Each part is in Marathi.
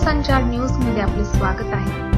लोकसंचार न्यूज मध्ये आपले स्वागत आहे।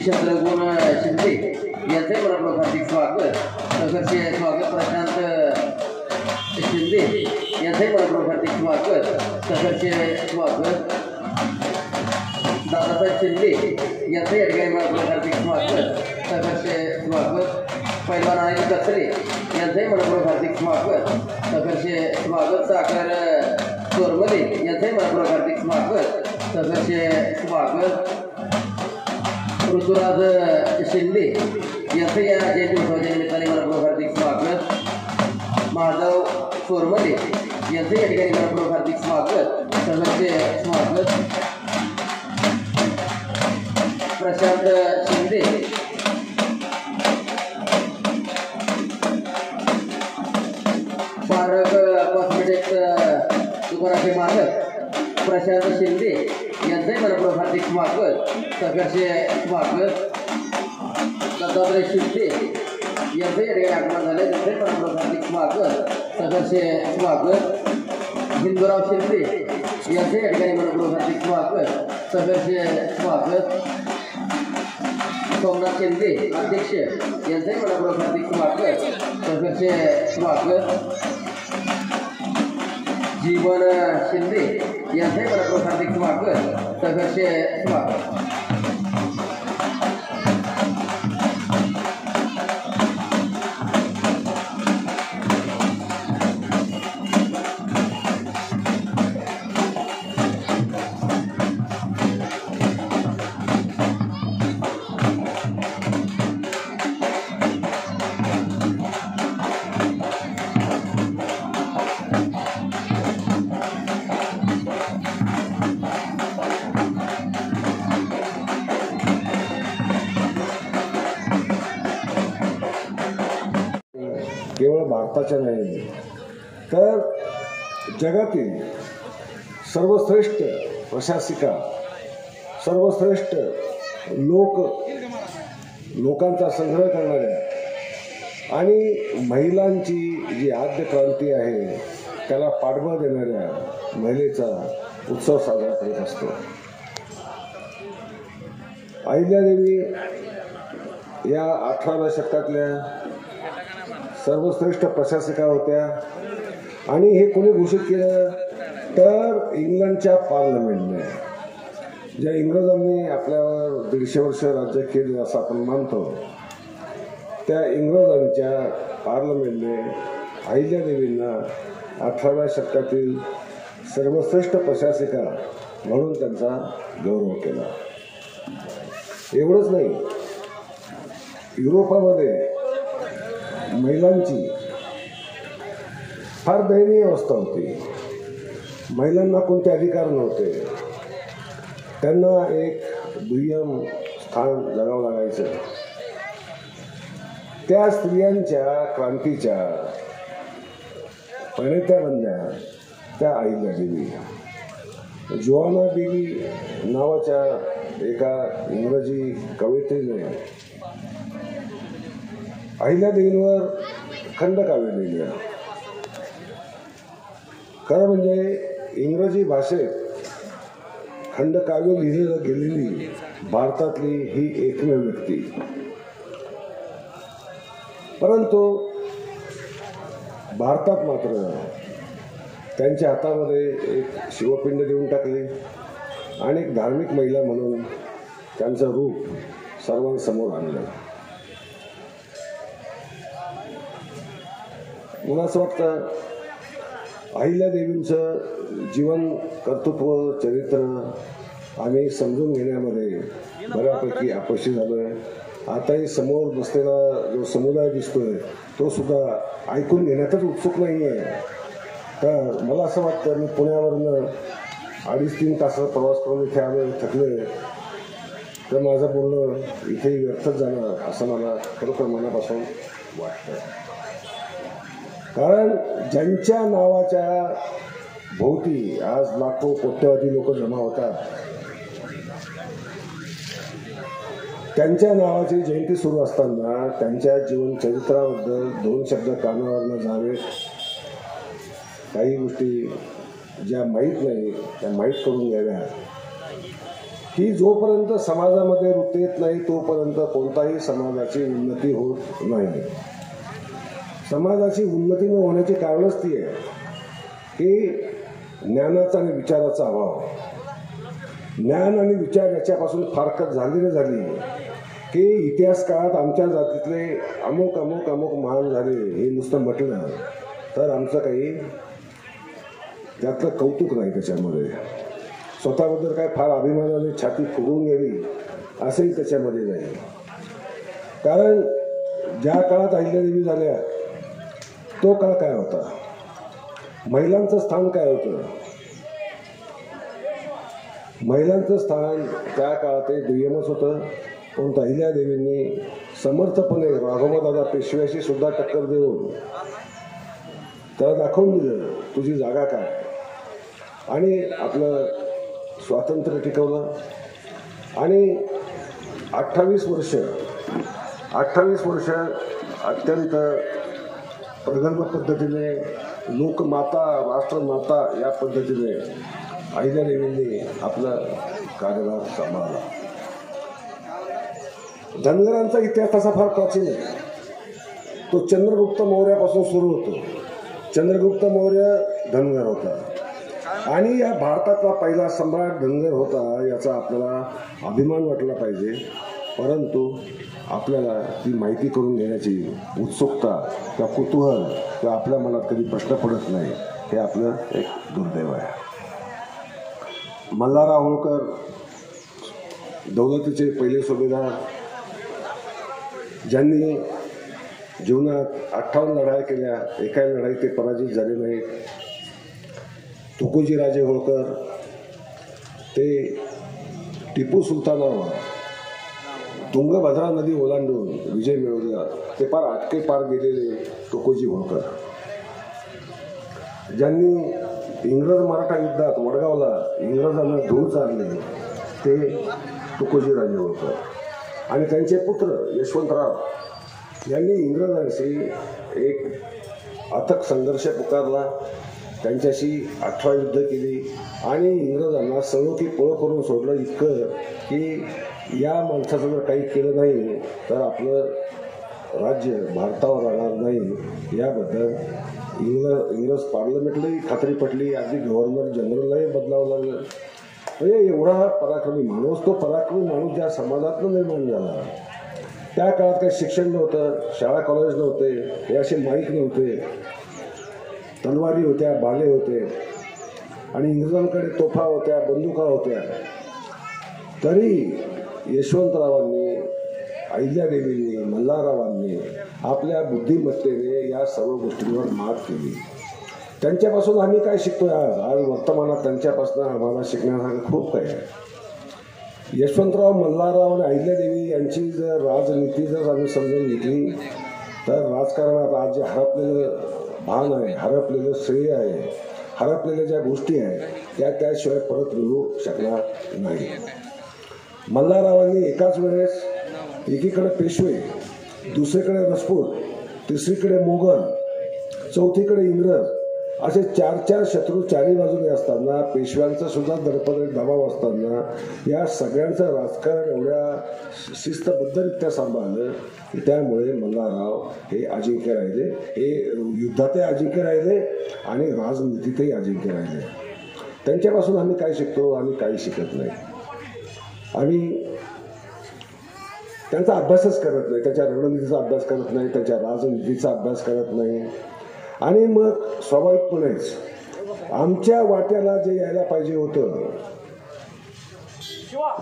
चंद्रगुण शिंदे यांचे मनपूर्वक हार्दिक स्वागत. सहर्ष स्वागत प्रशांत शिंदे यांचे मनपूर्वक हार्दिक स्वागत. सहर्ष स्वागत दादासाहेब शिंदे यांचे या ठिकाणी मनपूर्वक हार्दिक स्वागत. सहर्ष स्वागत पैलवान अनिल कचरे यांचे मनपूर्वक हार्दिक स्वागत. सहर्ष स्वागत साखर चोरमले यांचे मनपूर्वक हार्दिक स्वागत. सहर्ष स्वागत ऋतुराज शिंदे यांचे या जयंती निमित्ताने मनपूर्वक हार्दिक स्वागत. माधव चोरमले यांचे या ठिकाणी मनपूर्वक हार्दिक स्वागत. सहर्ष स्वागत प्रशांत शिंदे पारक कॉस्मेटिक्स दुकानाचे मालक प्रशांत शिंदे यांचे मनपूर्वक हार्दिक स्वागत. सहर्ष स्वागत दत्तात्रय शिंदे यांचे या ठिकाणी आगमन झाले त्यांचे मनपूर्वक हार्दिक स्वागत. सहर्ष स्वागत हिंदूराव शिंदे यांचे या ठिकाणी मनपूर्वक हार्दिक स्वागत. सहर्ष स्वागत सोमनाथ शिंदे अध्यक्ष यांचे मनपूर्वक हार्दिक स्वागत. सहर्ष स्वागत जीवन शिंदे यांचे मनपूर्वक हार्दिक स्वागत. सहर्ष स्वागत केवळ भारताच्या नाही तर जगातील सर्वश्रेष्ठ प्रशासिका, सर्वश्रेष्ठ लोकांचा संग्रह करणाऱ्या आणि महिलांची जी आद्य क्रांती आहे त्याला पाठबळ देणाऱ्या महिलेचा उत्सव साजरा करत असतो. अहिल्यादेवी या 18व्या शतकातल्या सर्वश्रेष्ठ प्रशासिका होत्या आणि हे कोणी घोषित केलं तर इंग्लंडच्या पार्लमेंटने. ज्या इंग्रजांनी आपल्यावर 150 वर्ष राज्य केले असं आपण मानतो त्या इंग्रजांच्या पार्लमेंटने अहिल्यादेवींना 18व्या शतकातील सर्वश्रेष्ठ प्रशासिका म्हणून त्यांचा गौरव केला. एवढंच नाही, युरोपामध्ये महिलांची फार दयनीय अवस्था होती. महिलांना कोणते अधिकार नव्हते. त्यांना एक दुय्यम स्थान जगावं लागायचं. त्या स्त्रियांच्या क्रांतीच्या प्रणेत्या बनल्या त्या अहिल्यादेवी. जोआना बेली नावाच्या एका इंग्रजी कवयित्रीने अहिल्यादेवींवर खंडकाव्य लिहिलं. खरं म्हणजे इंग्रजी भाषेत खंडकाव्य लिहिलं गेलेली भारतातली ही एकमेव व्यक्ती. परंतु भारतात मात्र त्यांच्या हातामध्ये एक शिवपिंड देऊन टाकले आणि एक धार्मिक महिला म्हणून त्यांचं रूप सर्वांसमोर आणलं. मला असं वाटतं अहिल्यादेवींचं जीवन, कर्तृत्व, चरित्र आम्ही समजून घेण्यामध्ये बऱ्यापैकी अपयशी झालो आहे. आताही समोर बसलेला जो समुदाय दिसतोय तो सुद्धा ऐकून घेण्यातच उत्सुक नाही आहे. तर मला असं वाटतं मी पुण्यावरनं 2.5-3 तासाचा प्रवास करून इथे आलो, थकले, तर माझं बोलणं इथे व्यर्थच जाणार असं मला खरोखर मनापासून वाटतं. कारण ज्यांच्या नावाच्या भोवती आज लाखो कोट्यवधी लोक जमा होतात त्यांच्या नावाची जयंती सुरू असताना त्यांच्या जीवन चरित्राबद्दल 2 शब्द कानावर न जावेत. काही गोष्टी ज्या माहीत नाही त्या माहीत करून घ्याव्या की जोपर्यंत समाजामध्ये वृत्ती येत नाही तोपर्यंत कोणताही समाजाची उन्नती होत नाही. समाजाची उन्नती न होण्याची कारणच ती आहे की ज्ञानाचा आणि विचाराचा अभाव. ज्ञान आणि विचार याच्यापासून फारकत झाली की इतिहास काळात आमच्या जातीतले अमुक अमुक अमुक महान झाले हे नुसतं म्हटलं तर आमचं काही त्यातलं कौतुक नाही. त्याच्यामध्ये स्वतःबद्दल काय फार अभिमानाने छाती फुगवून गेली असंही त्याच्यामध्ये नाही. कारण ज्या काळात अहिल्यादेवी झाल्या तो काळ काय होता, महिलांचं स्थान काय होतं. महिलांचं स्थान त्या काळात दुय्यमच होतं. परंतु अहिल्यादेवींनी समर्थपणे राघोबादादा पेशव्याशी सुद्धा टक्कर देऊन त्याला दाखवून दिलं तुझी जागा काय, आणि आपलं स्वातंत्र्य टिकवलं. आणि 28 वर्ष अत्यंत प्रगल्भ पद्धतीने लोकमाता राष्ट्रमाता या पद्धतीने अहिल्यादेवींनी आपलं कार्यभार सांभाळला. धनगरांचा इतिहास तसा फार प्राचीन आहे. तो चंद्रगुप्त मौर्यापासून सुरू होतो. चंद्रगुप्त मौर्य धनगर होता आणि या भारतातला पहिला सम्राट धनगर होता याचा आपल्याला अभिमान वाटला पाहिजे. परंतु आपल्याला ती माहिती करून घेण्याची उत्सुकता किंवा कुतूहल किंवा आपल्या मनात कधी प्रश्न पडत नाही. हे आपलं एक दुर्दैव आहे. मल्हारराव होळकर दौलतीचे पहिले सुभेदार ज्यांनी जीवनात 58 लढाया केल्या, एकाही लढाईत ते पराजित झाले नाहीत. तुकोजी राजे होळकर ते टिपू सुलतानावर तुंगभद्रा नदी ओलांडून विजय मिळवला. ते फार आटके पार गेलेले तुकोजी होळकर, ज्यांनी इंग्रज मराठा युद्धात वडगावला इंग्रजांना धूळ चारले ते तुकोजी राजे होळकर. आणि त्यांचे पुत्र यशवंतराव यांनी इंग्रजांशी एक अथक संघर्ष पुकारला, त्यांच्याशी 18 युद्ध केली आणि इंग्रजांना सळोकी पळ करून सोडलं. इतकं की या माणसाचं जर काही केलं नाही तर आपलं राज्य भारतावर राहणार नाही याबद्दल इंग्रज पार्लमेंटलाही खात्री पटली. अगदी गव्हर्नर जनरललाही बदलावं लागलं. म्हणजे एवढा पराक्रमी माणूस, तो पराक्रमी माणूस ज्या समाजातून निर्माण झाला. त्या काळात काही शिक्षण नव्हतं, शाळा कॉलेज नव्हते, हे असे माईक नव्हते, तलवारी होत्या, बाले होते आणि इंग्रजांकडे तोफा होत्या, बंदुका होत्या. तरी यशवंतरावांनी, अहिल्यादेवींनी, मल्हाररावांनी आपल्या बुद्धिमत्तेने या सर्व गोष्टींवर मात केली. त्यांच्यापासून आम्ही काय शिकतोय आज वर्तमानात त्यांच्यापासून आम्हाला शिकण्यासारखं खूप काही आहे. यशवंतराव, मल्हारराव आणि अहिल्यादेवी यांची जर राजनीती जर आम्ही समजून घेतली तर राजकारणात आज जे हरपलेलं भान आहे, हरपलेलं श्रेय आहे, हरपलेल्या ज्या गोष्टी आहेत त्याशिवाय परत मिळू शकणार नाही. मल्हाररावांनी एकाच वेळेस एकीकडे पेशवे, दुसरीकडे राजपूत, तिसरीकडे मोगल, चौथीकडे इंग्रज असे 4 शत्रू चारी बाजूने असताना, पेशव्यांचा सुद्धा दबाव असताना या सगळ्यांचं राजकारण एवढ्या शिस्तबद्धरित्या सांभाळलं की त्यामुळे मल्हारराव हे अजिंक्य राहिले. हे युद्धातही अजिंक्य राहिले आणि राजनीतीतही अजिंक्य राहिले. त्यांच्यापासून आम्ही काय शिकतो? आम्ही काही शिकत नाही. आम्ही त्यांचा अभ्यासच करत नाही, त्याच्या रणनीतीचा अभ्यास करत नाही, त्याच्या राजनीतीचा अभ्यास करत नाही. आणि मग स्वाभाविकपणेच आमच्या वाट्याला जे यायला पाहिजे होतं,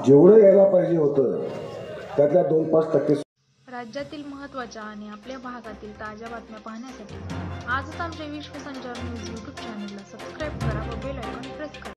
जेवढं यायला पाहिजे होतं त्यातल्या 2-5% राज्यातील महत्त्वाच्या आणि आपल्या भागातील ताज्या बातम्या पाहण्यासाठी आजच आमच्या विश्वसंचार न्यूज YouTube चॅनलला सबस्क्राईब करा व बेल आयकॉन प्रेस करा.